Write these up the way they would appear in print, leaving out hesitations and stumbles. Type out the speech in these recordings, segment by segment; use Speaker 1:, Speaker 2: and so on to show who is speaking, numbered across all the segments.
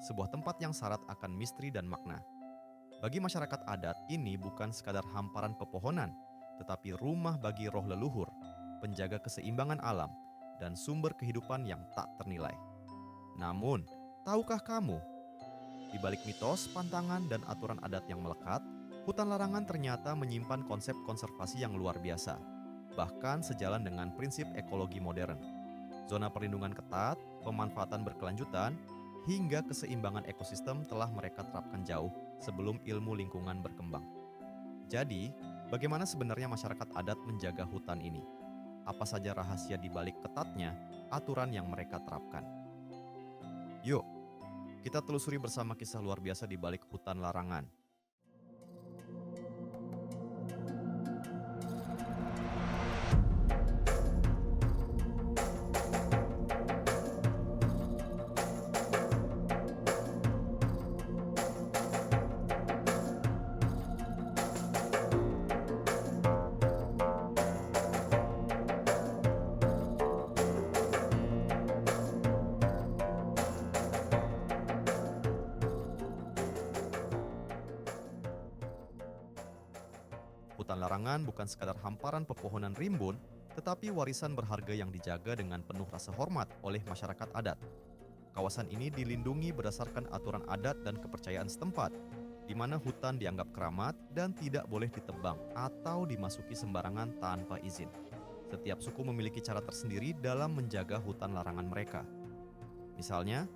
Speaker 1: sebuah tempat yang syarat akan misteri dan makna. Bagi masyarakat adat, ini bukan sekadar hamparan pepohonan, tetapi rumah bagi roh leluhur, penjaga keseimbangan alam, dan sumber kehidupan yang tak ternilai. Namun, tahukah kamu, di balik mitos, pantangan, dan aturan adat yang melekat, hutan larangan ternyata menyimpan konsep konservasi yang luar biasa, bahkan sejalan dengan prinsip ekologi modern. Zona perlindungan ketat, pemanfaatan berkelanjutan, hingga keseimbangan ekosistem telah mereka terapkan jauh sebelum ilmu lingkungan berkembang. Jadi, bagaimana sebenarnya masyarakat adat menjaga hutan ini? Apa saja rahasia di balik ketatnya aturan yang mereka terapkan? Yuk, kita telusuri bersama kisah luar biasa di balik hutan larangan. Hutan larangan bukan sekadar hamparan pepohonan rimbun, tetapi warisan berharga yang dijaga dengan penuh rasa hormat oleh masyarakat adat. Kawasan ini dilindungi berdasarkan aturan adat dan kepercayaan setempat, di mana hutan dianggap keramat dan tidak boleh ditebang atau dimasuki sembarangan tanpa izin. Setiap suku memiliki cara tersendiri dalam menjaga hutan larangan mereka. Misalnya,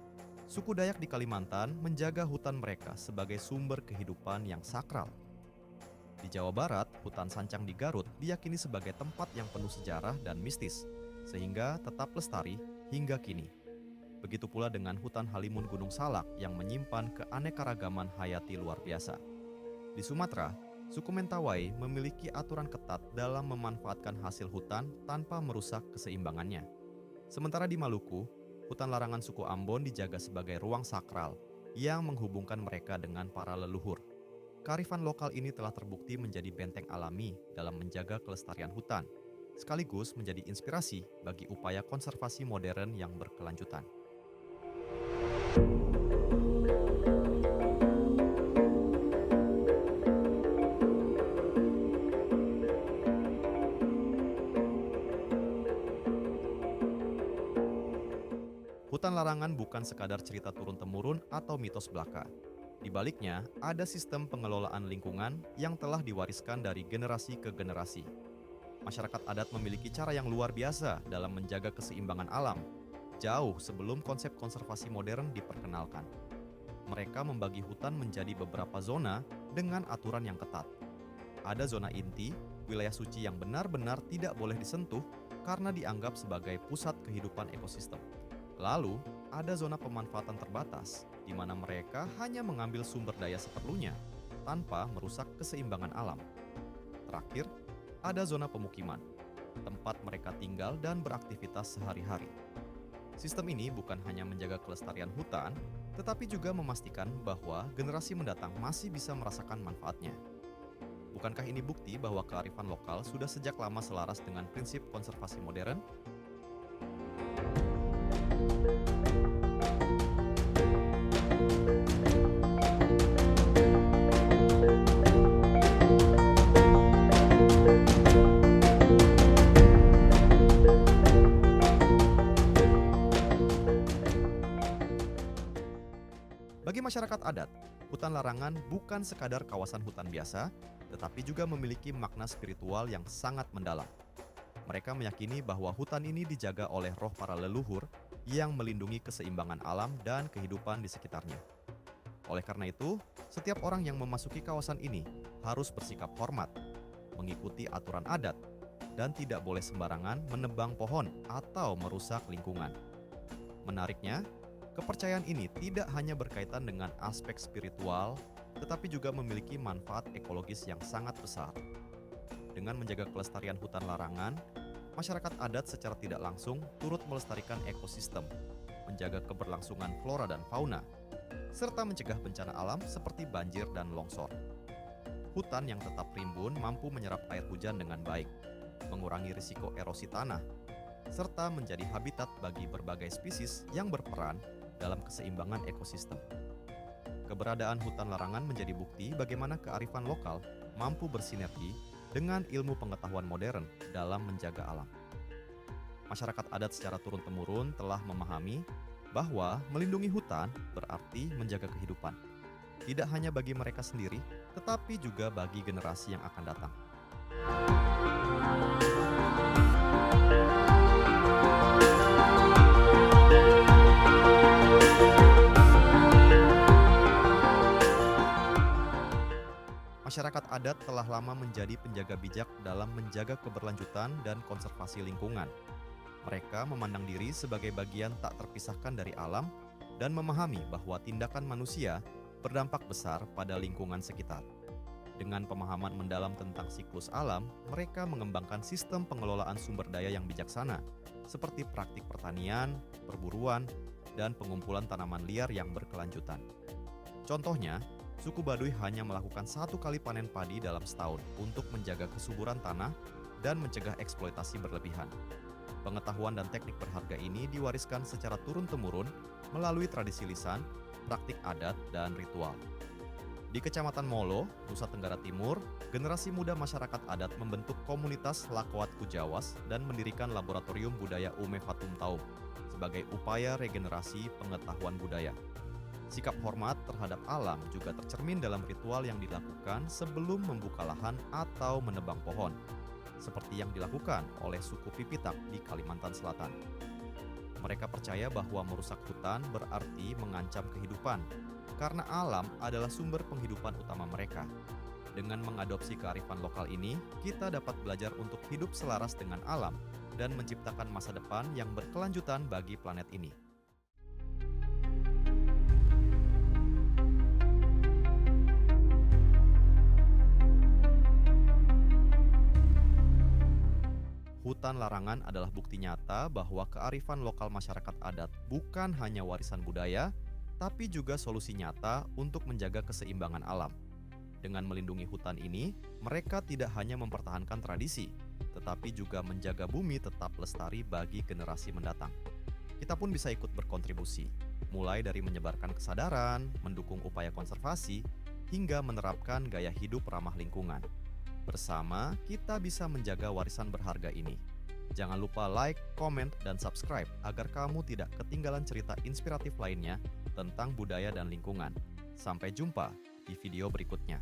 Speaker 1: suku Dayak di Kalimantan menjaga hutan mereka sebagai sumber kehidupan yang sakral. Di Jawa Barat, hutan Sancang di Garut diyakini sebagai tempat yang penuh sejarah dan mistis, sehingga tetap lestari hingga kini. Begitu pula dengan hutan Halimun Gunung Salak yang menyimpan keanekaragaman hayati luar biasa. Di Sumatera, suku Mentawai memiliki aturan ketat dalam memanfaatkan hasil hutan tanpa merusak keseimbangannya. Sementara di Maluku, hutan larangan suku Ambon dijaga sebagai ruang sakral yang menghubungkan mereka dengan para leluhur. Kearifan lokal ini telah terbukti menjadi benteng alami dalam menjaga kelestarian hutan, sekaligus menjadi inspirasi bagi upaya konservasi modern yang berkelanjutan. Hutan larangan bukan sekadar cerita turun-temurun atau mitos belaka. Di baliknya, ada sistem pengelolaan lingkungan yang telah diwariskan dari generasi ke generasi. Masyarakat adat memiliki cara yang luar biasa dalam menjaga keseimbangan alam, jauh sebelum konsep konservasi modern diperkenalkan. Mereka membagi hutan menjadi beberapa zona dengan aturan yang ketat. Ada zona inti, wilayah suci yang benar-benar tidak boleh disentuh karena dianggap sebagai pusat kehidupan ekosistem. Lalu, ada zona pemanfaatan terbatas, di mana mereka hanya mengambil sumber daya seperlunya, tanpa merusak keseimbangan alam. Terakhir, ada zona pemukiman, tempat mereka tinggal dan beraktivitas sehari-hari. Sistem ini bukan hanya menjaga kelestarian hutan, tetapi juga memastikan bahwa generasi mendatang masih bisa merasakan manfaatnya. Bukankah ini bukti bahwa kearifan lokal sudah sejak lama selaras dengan prinsip konservasi modern? Bagi masyarakat adat, hutan larangan bukan sekadar kawasan hutan biasa, tetapi juga memiliki makna spiritual yang sangat mendalam. Mereka meyakini bahwa hutan ini dijaga oleh roh para leluhur yang melindungi keseimbangan alam dan kehidupan di sekitarnya. Oleh karena itu, setiap orang yang memasuki kawasan ini harus bersikap hormat, mengikuti aturan adat, dan tidak boleh sembarangan menebang pohon atau merusak lingkungan. Menariknya, kepercayaan ini tidak hanya berkaitan dengan aspek spiritual, tetapi juga memiliki manfaat ekologis yang sangat besar. Dengan menjaga kelestarian hutan larangan, masyarakat adat secara tidak langsung turut melestarikan ekosistem, menjaga keberlangsungan flora dan fauna, serta mencegah bencana alam seperti banjir dan longsor. Hutan yang tetap rimbun mampu menyerap air hujan dengan baik, mengurangi risiko erosi tanah, serta menjadi habitat bagi berbagai spesies yang berperan dalam keseimbangan ekosistem. Keberadaan hutan larangan menjadi bukti bagaimana kearifan lokal mampu bersinergi dengan ilmu pengetahuan modern dalam menjaga alam. Masyarakat adat secara turun-temurun telah memahami bahwa melindungi hutan berarti menjaga kehidupan. Tidak hanya bagi mereka sendiri, tetapi juga bagi generasi yang akan datang. Masyarakat adat telah lama menjadi penjaga bijak dalam menjaga keberlanjutan dan konservasi lingkungan. Mereka memandang diri sebagai bagian tak terpisahkan dari alam dan memahami bahwa tindakan manusia berdampak besar pada lingkungan sekitar. Dengan pemahaman mendalam tentang siklus alam, mereka mengembangkan sistem pengelolaan sumber daya yang bijaksana, seperti praktik pertanian, perburuan, dan pengumpulan tanaman liar yang berkelanjutan. Contohnya, suku Baduy hanya melakukan 1 kali panen padi dalam setahun untuk menjaga kesuburan tanah dan mencegah eksploitasi berlebihan. Pengetahuan dan teknik berharga ini diwariskan secara turun-temurun melalui tradisi lisan, praktik adat, dan ritual. Di Kecamatan Molo, Nusa Tenggara Timur, generasi muda masyarakat adat membentuk komunitas Lakoat Kujawas dan mendirikan Laboratorium Budaya Ume Fatum Taum sebagai upaya regenerasi pengetahuan budaya. Sikap hormat terhadap alam juga tercermin dalam ritual yang dilakukan sebelum membuka lahan atau menebang pohon, seperti yang dilakukan oleh suku Pipitak di Kalimantan Selatan. Mereka percaya bahwa merusak hutan berarti mengancam kehidupan, karena alam adalah sumber penghidupan utama mereka. Dengan mengadopsi kearifan lokal ini, kita dapat belajar untuk hidup selaras dengan alam dan menciptakan masa depan yang berkelanjutan bagi planet ini. Hutan larangan adalah bukti nyata bahwa kearifan lokal masyarakat adat bukan hanya warisan budaya, tapi juga solusi nyata untuk menjaga keseimbangan alam. Dengan melindungi hutan ini, mereka tidak hanya mempertahankan tradisi, tetapi juga menjaga bumi tetap lestari bagi generasi mendatang. Kita pun bisa ikut berkontribusi, mulai dari menyebarkan kesadaran, mendukung upaya konservasi, hingga menerapkan gaya hidup ramah lingkungan. Bersama, kita bisa menjaga warisan berharga ini. Jangan lupa like, komen, dan subscribe agar kamu tidak ketinggalan cerita inspiratif lainnya tentang budaya dan lingkungan. Sampai jumpa di video berikutnya.